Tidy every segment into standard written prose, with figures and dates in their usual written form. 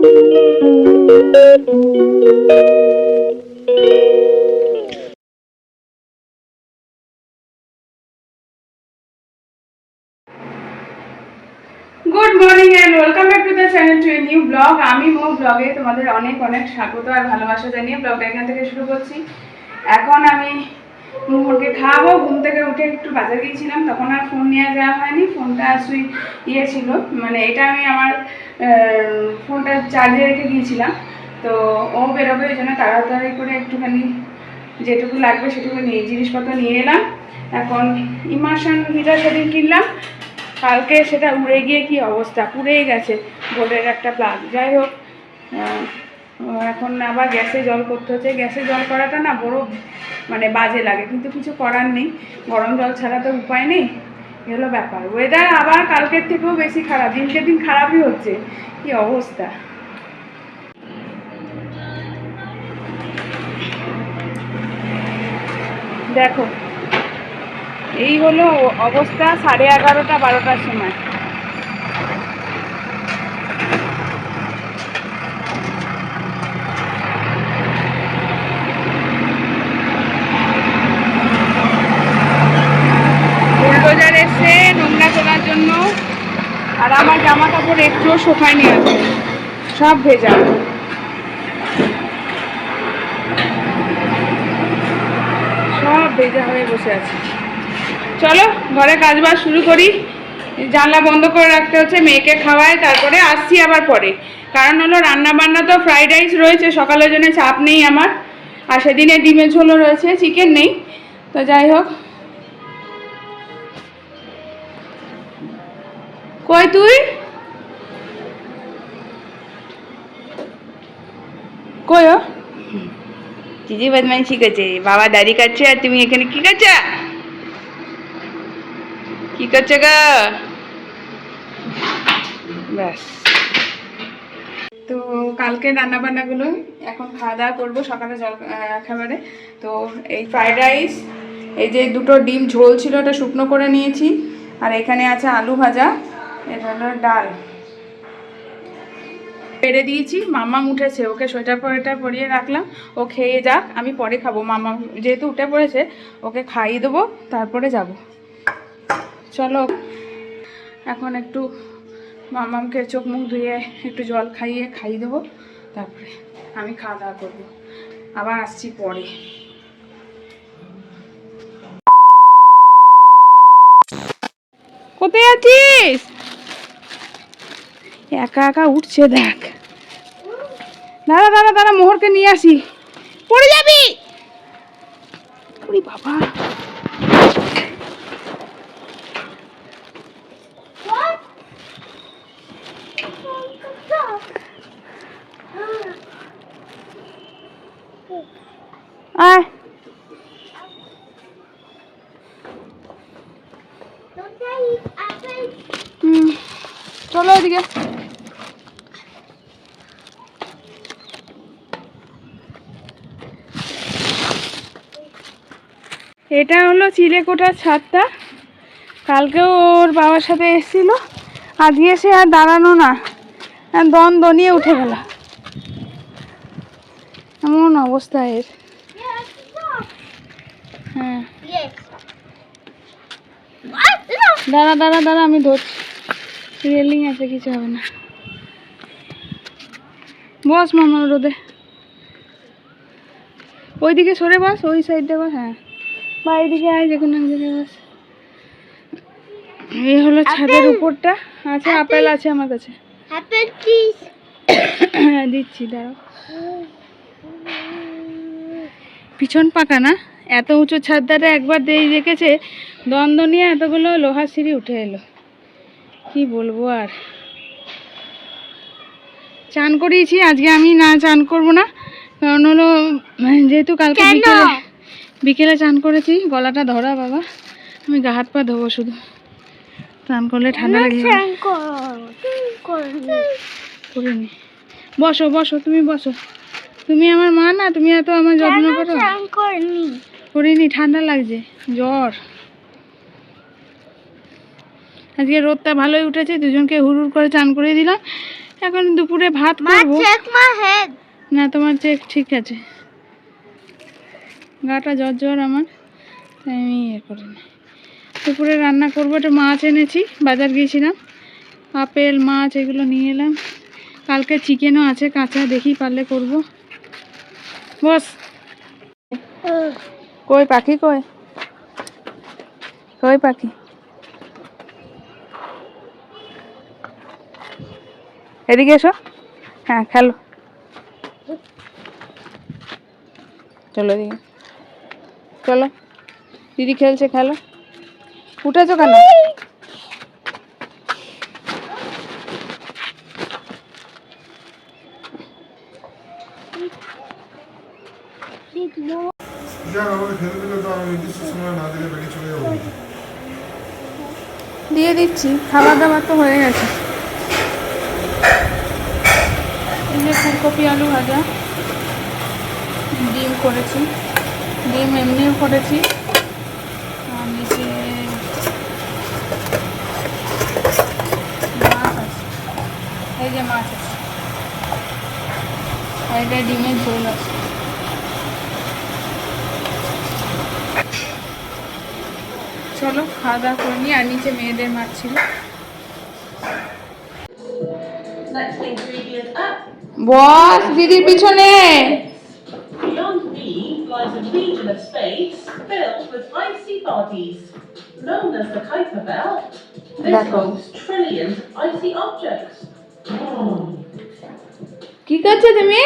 Good morning and welcome back to the channel to a new blog. আমি মো ব্লগে তোমাদের অনেক অনেক স্বাগত আর ভালোবাসা জানিয়ে ব্লগটা এখান থেকে শুরু করছি। এখন আমি মোহরকে খাওয়াবো। ঘুম থেকে উঠে একটু বাজার গিয়েছিলাম, তখন আর ফোন নিয়ে যাওয়া হয়নি। ফোনটা ছিল, মানে এটা আমি আমার ফোনটা চার্জে রেখে গিয়েছিলাম। তো ও বেরোবে, ওই জন্য তাড়াতাড়ি করে একটুখানি যেটুকু লাগবে সেটুকু জিনিসপত্র নিয়ে এলাম। এখন ইমার্শন হিটার সেদিন কিনলাম, কালকে সেটা উড়ে গিয়ে কি অবস্থা, পুড়েই গেছে বোর্ডের একটা প্লাগ। যাই হোক, এখন আবার গ্যাসে জল করতে হচ্ছে। গ্যাসে জল করাটা না বড় মানে বাজে লাগে, কিন্তু কিছু করার নেই, গরম জল ছাড়া তো উপায় নেই। এগুলো ব্যাপার। ওয়েদার আবার কালকের থেকেও বেশি খারাপ, দিনকে দিন খারাপই হচ্ছে, কি অবস্থা। দেখো, এই হলো অবস্থা 11:30 12টার সময়। বুলডোজার এসে নোংরা তোলার জন্য, আর আমার জামা কাপড় একটুও শুকায়নি, আছে সব ভেজা, সব ভেজা হয়ে বসে আছে। চলো ঘরে কাজবাজ শুরু করি। জানলা বন্ধ করে রাখতে হচ্ছে, মেয়েকে খাওয়ায়, তারপরে আসছি আবার পরে। কারণ হলো রান্না বান্না তো ফ্রাইড রাইস রয়েছে, সকালের জন্য চাপ নেই আমার। আর সেদিনে ডিমের ঝোলও রয়েছে, চিকেন নেই। তো যাই হোক, কই তুই, কই ও চিজি বদমাইশি করছে, বাবা দাড়ি কাটছে আর তুমি এখানে কি করছো, কি করছো গো? ব্যাস। তো কালকে রান্নাবান্নাগুলো এখন খাওয়া দাওয়া করবো সকালে জল খাবারে। তো এই ফ্রাইড রাইস, এই যে দুটো ডিম ঝোল ছিল ওটা শুকনো করে নিয়েছি, আর এখানে আছে আলু ভাজা, এটা হলো ডাল। পেরে দিয়েছি, মামা উঠেছে, ওকে সোয়েটার ফোয়েটার পরিয়ে রাখলাম, ও খেয়ে যাক, আমি পরে খাবো। মামা যেহেতু উঠে পড়েছে, ওকে খাইয়ে দেবো, তারপরে যাব। চলো এখন একটু মামাকে চোখ মুখ ধুয়ে একটু জল খাইয়ে দেবো, তারপরে আমি খাওয়া দাওয়া করবো। আবার আসছি পরে। কোথায় আছিস? একা একা উঠছে দেখ। দাঁড়া দাঁড়া দাঁড়া, মোহরকে নিয়ে আসি, পড়ে যাবি। ওরে বাবা, আয় চলো এদিকে। এটা হলো চিলেকোঠার ছাদটা। কালকেও ওর বাবার সাথে এসেছিল, আজকে এসে আর দাঁড়ানো না, দ্বন্দ্ব নিয়ে উঠে গেল, এমন অবস্থা এর। হ্যাঁ দাঁড়া দাঁড়া দাঁড়া, আমি ধরছি, রেলিং আছে, কিছু হবে না। বস মামা রোদে, ওইদিকে সরে বস, ওই সাইডে বস। হ্যাঁ বা এইদিকে আয়, যে কোনো এক জায়গায় বস। এই হলো ছাদের উপরটা, আছে আপেল আছে আমার কাছে, হ্যাঁ দিচ্ছি, দাঁড়াও। পিছন পাকা না, এত উঁচু ছাদটাতে একবার দেখেছে, দ্বন্দ্ব নিয়ে এতগুলো লোহার সিঁড়ি উঠে এলো, কি বলবো আর। চান করিয়েছি, আজকে আমি না চান করবো না, কারণ হলো যেহেতু কালকে বিকেলে চান করেছি, গলাটা ধরা বাবা, আমি গা হাত পা ধোবো শুধু, চান করলে ঠান্ডা লাগে। করিনি, বসো বসো, তুমি বসো, তুমি আমার মা না, তুমি এত আমার যত্ন করো। করিনি, ঠান্ডা লাগছে, জ্বর। আজকে রোদটা ভালোই উঠেছে, দুজনকে হুড় করে চান করে দিলাম। এখন দুপুরে ভাত করব। না তোমার চেক ঠিক আছে, গাটা জ্বর আমার, তাই আমি ইয়ে করি না। দুপুরে রান্না করবো, একটু মাছ এনেছি, বাজার গিয়েছিলাম, আপেল মাছ এগুলো নিয়ে এলাম। কালকে চিকেনও আছে কাঁচা, দেখি পারলে করব। বস কই পাখি, কই কই পাখি? এদিকে এসো, হ্যাঁ খেলো, চলো এদিকে চলো, দিদি খেলছে, খেলো। উঠেছো কেন? দিয়ে দিচ্ছি, খাবার দাবার তো হয়ে গেছে। এই যে ফুলকপি আলু ভাজা, ডিম করেছি, ডিম এমনিও করেছি, আর নিচে মাছ আছে, এই যে মাছ আছে, আর এটা ডিমের ঝোল আছে। চলো খাওয়া দাওয়া করে নিই। আর নিচে মেয়েদের মাছ ছিল। বস দিদির পিছনে। Beyond me lies a region of space filled with icy bodies, known as the Kuiper Belt. This holds trillions of icy objects. কি করছো তুমি?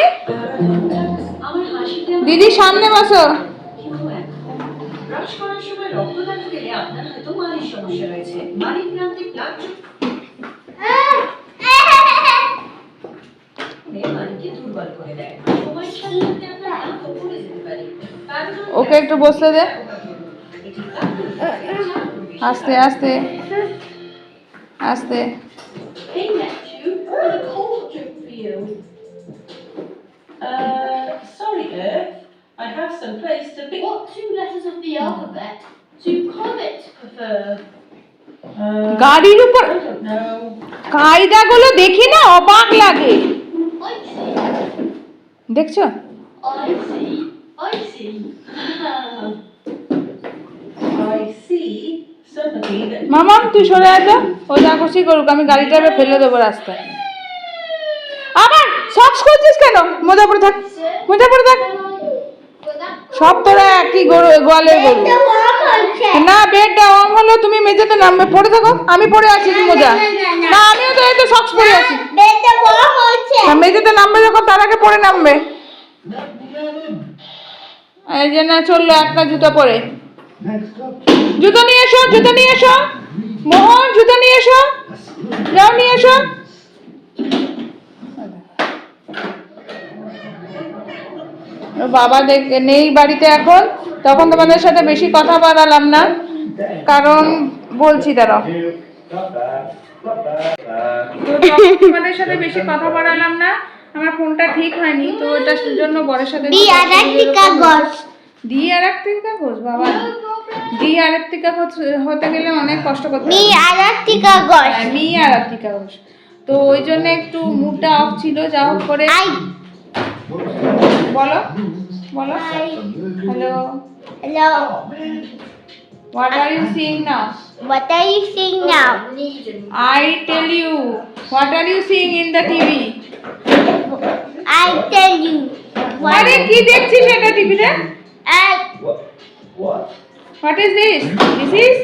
দিদি সামনে বসো। ব্রাশ করার সময় রক্তদান পেলে আপনার হয়তো মাড়ির সমস্যা রয়েছে। মাড়িক্রান্তিক প্লাক মাড়িকে দুর্বল করে দেয়। সময়ের সাথে সাথে আপনার দাঁতও পড়ে যেতে পারে। ওকে একটু বসতে দে, আস্তে আস্তে আস্তে। Hey Neptune, what a cold drink for you. Sorry Earth, I have some place to pick. What two letters of the alphabet do comets prefer? গাড়ির উপর I don't know. কায়দাগুলো দেখি না অবাক লাগে। I see. দেখছো? I see. I see. I see sympathy that. মামা তুই সরে আয় তো, ও যা খুশি করুক, আমি গাড়িটা এবার ফেলে দেবো রাস্তায়। আবার সক্স করছিস কেন? মোজা পরে থাক, মোজা পরে থাক। সব তোরা একই গোয়ালের গরু। না বেডটা ওয়ার্ম হলো, তুমি মেঝেতে নামবে, পড়ে থাকো, আমি পড়ে আছি মোজা। না আমিও তো এই তো সক্স পরে আছি। মেঝেতে নামবে যখন তার আগে পরে নামবে। এই যে না চললো একটা জুতো পরে। জুতো নিয়ে এসো, জুতো নিয়ে এসো, মোহন জুতো নিয়ে এসো, যাও নিয়ে এসো। বাবা নেই বাড়িতে এখন, তখন তোমাদের সাথে বেশি কথা বাড়ালাম না, কারণ বলছি দাঁড়াও। তোমাদের সাথে বেশি কথা বাড়ালাম না, আমার ফোনটা ঠিক হয়নি, তো ওটার জন্য বরের সাথে দিয়ে আর একটি কাগজ বাবা, দিয়ে আর একটি কাগজ হতে গেলে অনেক কষ্ট করতে হয়। আর একটি কাগজ, তো ওই জন্য একটু মুডটা অফ ছিল। যা হোক করে বলো বলো, hello Hello. what are you seeing now? What are you seeing now? I tell you, what are you seeing in the TV? I tell you. আরে কি দেখছিস এটা টিভিতে? What? What is this? This is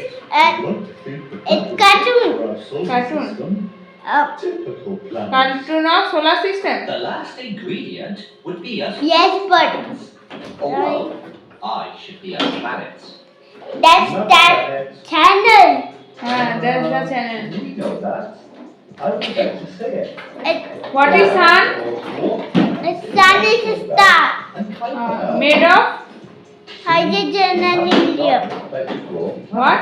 It's cartoon. cartoon. Typical planet. Cartoon of solar system. The last ingredient would be a. Yes, but Oh, well, I should be a planet. that's that channel. That's the channel. We know that. I would like to say it. What is sun? The sun is a star. Made of Hydrogen and helium. what?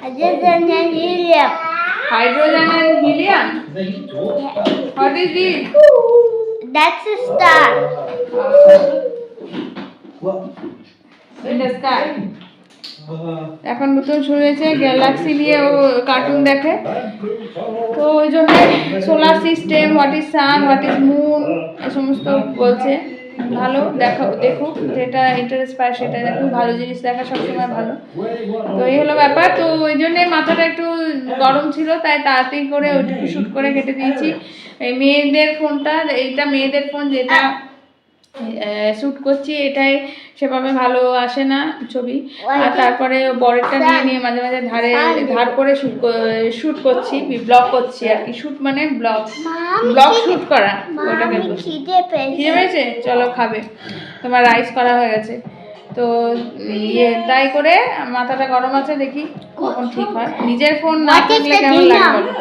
Hydrogen and helium. Hydrogen and helium. What is this? That's a star. In the sky. এখন নতুন শুরু হয়েছে, Galaxy নিয়ে ও cartoon দেখে। তো ওই জন্য solar system, what is sun, what is moon, এ সমস্ত বলছে। ভালো, দেখুক, যেটা ইন্টারেস্ট পায় সেটা দেখুক, ভালো জিনিস দেখা সবসময় ভালো। তো এই হলো ব্যাপার। তো ওই জন্যে মাথাটা একটু গরম ছিল, তাই তাড়াতাড়ি করে ওইটুকু শ্যুট করে কেটে দিয়েছি। এই মেয়েদের ফোনটা, এইটা মেয়েদের ফোন, যেটা শ্যুট করছি, এটাই সেভাবে ভালো আসে না ছবি। আর তারপরে বরেরটা নিয়ে নিয়ে মাঝে মাঝে ধার করে শ্যুট করছি, ব্লগ করছি আর কি। শ্যুট মানে ব্লগ শ্যুট করা, ওইটাকে বলছি। খিদে পেয়েছে? চলো খাবে। তোমার রাইস করা হয়ে গেছে। তো তাই করে মাথাটা গরম আছে, দেখি কখন ঠিক হয়। নিজের ফোন না থাকলে কেমন লাগে বলো?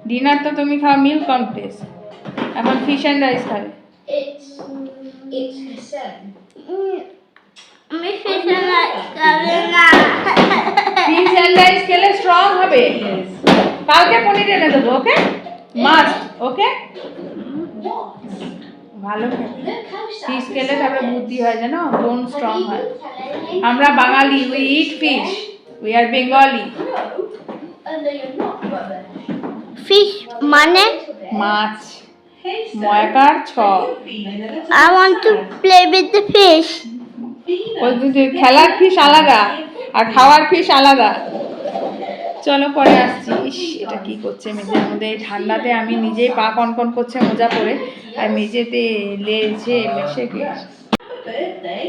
ডিনার তো তুমি খাও মিল্ক কমপ্লেক্স, এখন ফিশ অ্যান্ড রাইস খাবে। It's Hassan. আমি ফিশ অ্যান্ড রাইস খাবো না। ফিশ অ্যান্ড রাইস খেলে স্ট্রং হবে। কালকে পনির এনে দেবো, ওকে? মাস্ট, ওকে? ভালো ফিশ খেলে তারপরে বুদ্ধি হয়, জানো, বোন স্ট্রং হয়। আমরা Bangali, we eat fish, we are Bengali. No, you're not, brother. Fish মানে মাছ, ময়াকার ছ। I want to play with the fish. ওই খেলার ফিশ আলাদা আর খাওয়ার ফিশ আলাদা। চলো পরে আসছি। ইস, এটা কি করছে মেঝের মধ্যে এই ঠান্ডাতে? আমি নিজেই পা কনকন করছে মোজা পরে, আর মেঝেতে লেছে মেশে কে। Birthday,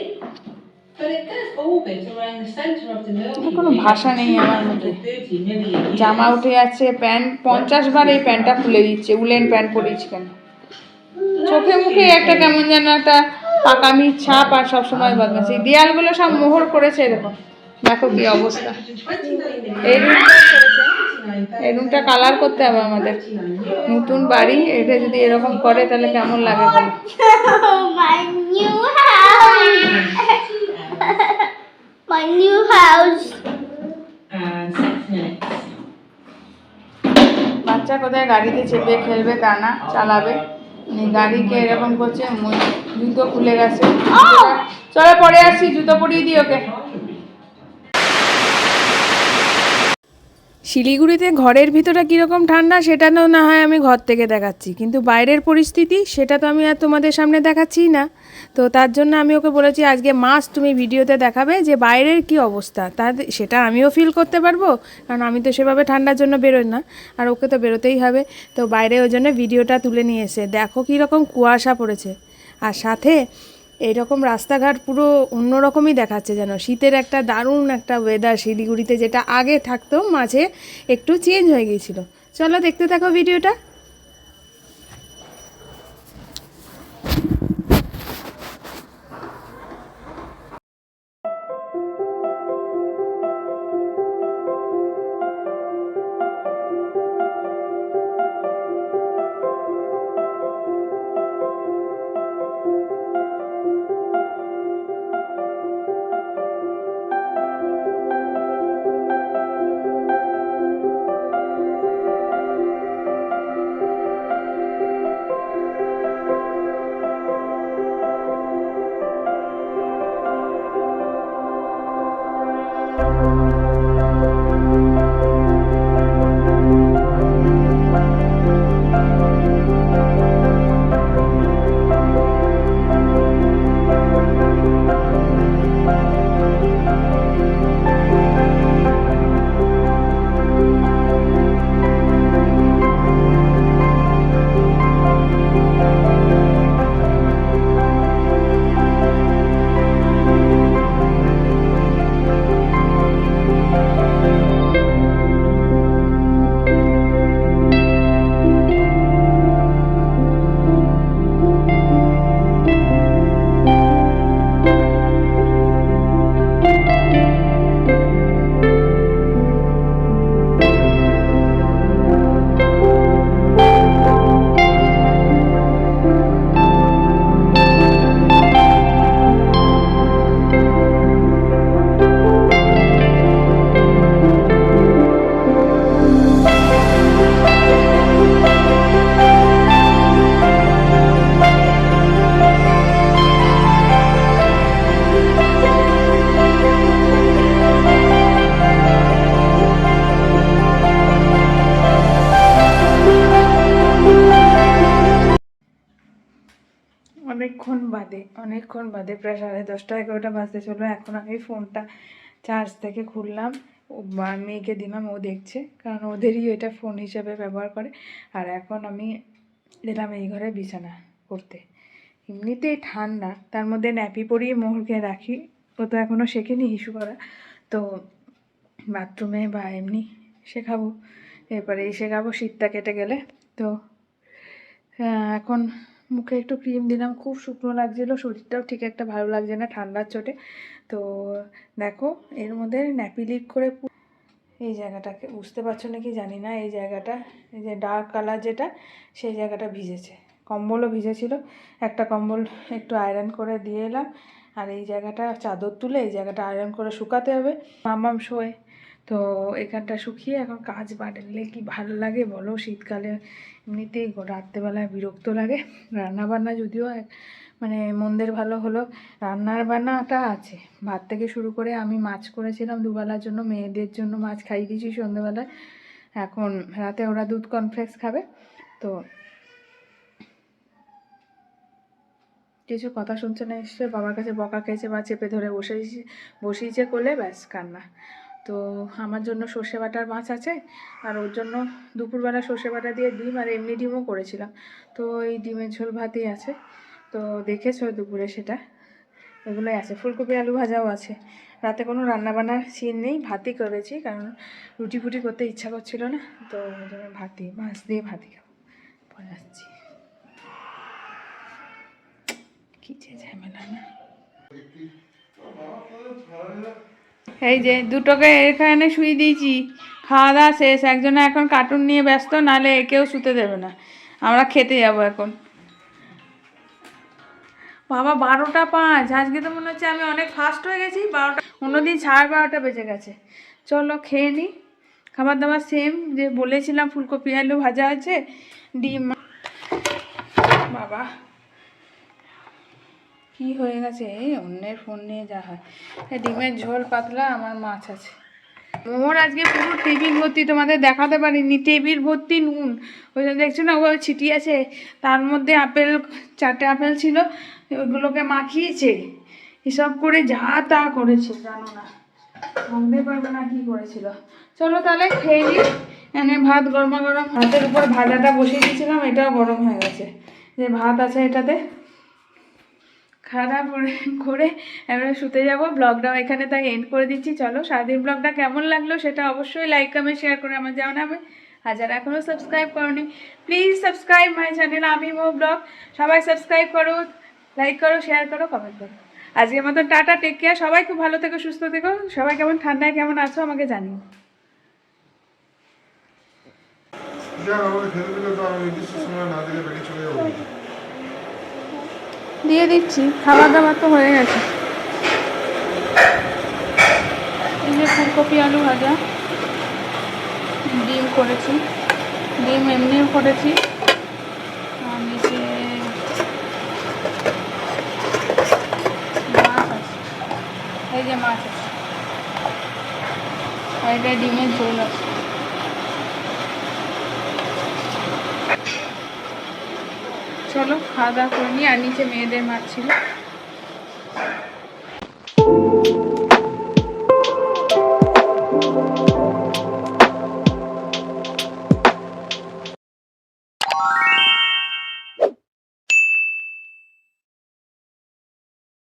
but it does orbit around the center of the Milky Way. কোনো ভাষা নেই আমার মধ্যে। 30 million years. জামা উঠে যাচ্ছে, প্যান্ট 50 বার এই প্যান্টটা খুলে দিচ্ছে। উলেন প্যান্ট পরেছি কেন? চোখে মুখে একটা কেমন যেন একটা পাকামির ছাপ, আর সবসময় বদমাশি। দেয়ালগুলো সব মোহর করেছে এরকম, দেখো কি অবস্থা। এই রুমটা কালার করতে হবে আমাদের, নতুন বাড়ি, এটা যদি এরকম করে তাহলে কেমন লাগে বলো? My new house. My new house. And 6 minutes. বাচ্চা কোথায় গাড়িতে চেপে খেলবে তা না, চালাবে। গাড়িকে এরকম করছে, জুতো খুলে গেছে। চলো পরে আসছি, জুতো পরিয়ে দিই ওকে। শিলিগুড়িতে ঘরের ভিতরে কীরকম ঠান্ডা সেটা তো না হয় আমি ঘর থেকে দেখাচ্ছি, কিন্তু বাইরের পরিস্থিতি সেটা তো আমি আর তোমাদের সামনে দেখাচ্ছি না। তো তার জন্য আমি ওকে বলেছি আজকে মাস তুমি ভিডিওতে দেখাবে যে বাইরের কি অবস্থা, সেটা আমিও ফিল করতে পারবো, কারণ আমি তো সেভাবে ঠান্ডার জন্য বেরোই না, আর ওকে তো বেরোতেই হবে। তো বাইরে ওই জন্য ভিডিওটা তুলে নিয়ে এসে দেখো কীরকম কুয়াশা পড়েছে, আর সাথে এইরকম রাস্তাঘাট পুরো অন্যরকমই দেখাচ্ছে, যেন শীতের একটা দারুণ একটা ওয়েদার শিলিগুড়িতে, যেটা আগে থাকতো মাঝে একটু চেঞ্জ হয়ে গিয়েছিল। চলো দেখতে থাকো ভিডিওটা। অনেকক্ষণ বাদে প্রায় 10:30 11টা বাজতে চলো। এখন আমি ফোনটা চার্জ থেকে খুললাম, মেয়েকে দিলাম, ও দেখছে, কারণ ওদেরই এটা ফোন হিসেবে ব্যবহার করে। আর এখন আমি এলাম এই ঘরে বিছানা করতে। এমনিতেই ঠান্ডা, তার মধ্যে ন্যাপি পরিয়ে মোহরকে রাখি, ও তো এখনও শেখেনি হিসু করা, তো বাথরুমে বা এমনি শেখাবো, এরপরে শেখাবো শীতটা কেটে গেলে। তো এখন মুখে একটু ক্রিম দিলাম, খুব শুকনো লাগছিলো, শরীরটাও ঠিক একটা ভালো লাগছে না ঠান্ডার চোটে। তো দেখো এর মধ্যে ন্যাপি লিক করে এই জায়গাটাকে, বুঝতে পারছো নাকি জানি না, এই জায়গাটা, এই যে ডার্ক কালার যেটা, সেই জায়গাটা ভিজেছে। কম্বলও ভিজেছিল, একটা কম্বল একটু আয়রন করে দিয়ে এলাম। আর এই জায়গাটা চাদর তুলে এই জায়গাটা আয়রন করে শুকাতে হবে, মামাম শোয়, তো এখানটা শুকিয়ে এখন কাজ বাড়লে কি ভালো লাগে বলো। শীতকালে এমনিতেই রাত্রেবেলায় বিরক্ত লাগে। রান্নাবান্না যদিও মানে মন্দের ভালো হলো, রান্নার বান্নাটা আছে। ভাত থেকে শুরু করে আমি মাছ করেছিলাম দুবেলার জন্য, মেয়েদের জন্য মাছ খাইয়ে দিয়েছি সন্ধ্যেবেলায়। এখন রাতে ওরা দুধ কর্নফ্লেক্স খাবে, তো কিছু কথা শুনছে না, এসে বাবার কাছে বকা খেয়েছে বা চেপে ধরে বসিয়েছে কোলে, ব্যাস কান্না। তো আমার জন্য সর্ষে বাটার মাছ আছে, আর ওর জন্য দুপুরবেলা সর্ষে বাটা দিয়ে ডিম আর এমনি ডিমও করেছিলাম, তো এই ডিমের ঝোল ভাতই আছে। তো দেখেছো দুপুরে সেটা, এগুলোই আছে। ফুলকপি আলু ভাজাও আছে। রাতে কোনো রান্নাবান্নার সিন নেই, ভাতই করেছি, কারণ রুটি ফুটি করতে ইচ্ছা করছিল না, তো ওই জন্য ভাতই, মাছ দিয়ে ভাতই খাবো। পরে আসছি, কি যে ঝামেলা না। এই যে দুটোকে এখানে শুয়ে দিয়েছি, খাওয়া দাওয়া শেষ। একজনে এখন কার্টুন নিয়ে ব্যস্ত, নাহলে একেও শুতে দেবে না। আমরা খেতে যাব এখন। বাবা 12টা 5, আজকে তো মনে হচ্ছে আমি অনেক ফাস্ট হয়ে গেছি। 12টা, অন্যদিন 12:30 বেজে গেছে। চলো খেয়ে নিই। খাবার দাবার সেম, যে বলেছিলাম ফুলকপি আলু ভাজা আছে, ডিম। বাবা কি হয়ে গেছে, এই অন্যের ফোন নিয়ে যা হয়। ডিমের ঝোল পাতলা, আমার মাছ আছে। মোহর আজকে পুরো টেবিল ভর্তি, তোমাদের দেখাতে পারিনি, টেবিল ভর্তি নুন। ওই জন্য দেখছো না, ওই ছিটিয়ে আছে, তার মধ্যে আপেল, 4টে আপেল ছিল, ওইগুলোকে মাখিয়েছে, এসব করে যা তা করেছে, জানো না, ভাবতে পারবে না কি করেছিল। চলো তাহলে খেয়ে নিই। এনে ভাত গরমা গরম, ভাতের উপর ভাজাটা বসিয়ে দিয়েছিলাম, এটাও গরম হয়ে গেছে, যে ভাত আছে এটাতে। খাওয়া করে এবারে শুতে যাব। ব্লগটাও এখানে তাই এন্ড করে দিচ্ছি। চলো, সারাদিন ব্লগটা কেমন লাগলো সেটা অবশ্যই লাইক কমেন্ট শেয়ার করে আমার জানাবে। আর যারা এখনও সাবস্ক্রাইব করোনি, প্লিজ সাবস্ক্রাইব মাই চ্যানেল আমি মো ব্লগ। সবাই সাবস্ক্রাইব করো, লাইক করো, শেয়ার করো, কমেন্ট করো। আজকের মতো টাটা, টেক কেয়ার, সবাই খুব ভালো থেকো, সুস্থ থেকো। সবাই কেমন ঠান্ডায় কেমন আছো আমাকে জানিও। দিয়ে দিচ্ছি, খাবার দাবার তো হয়ে গেছে। এই যে ফুলকপি আলু ভাজা, ডিম করেছি, ডিম এমনিও করেছি, আর নিচে মাছ আছে, এই যে মাছ আছে, আর এটা ডিমের ঝোল আছে। চলো খাওয়া দাওয়া করে নিই। আর নিচে মেয়েদের মাছ ছিল,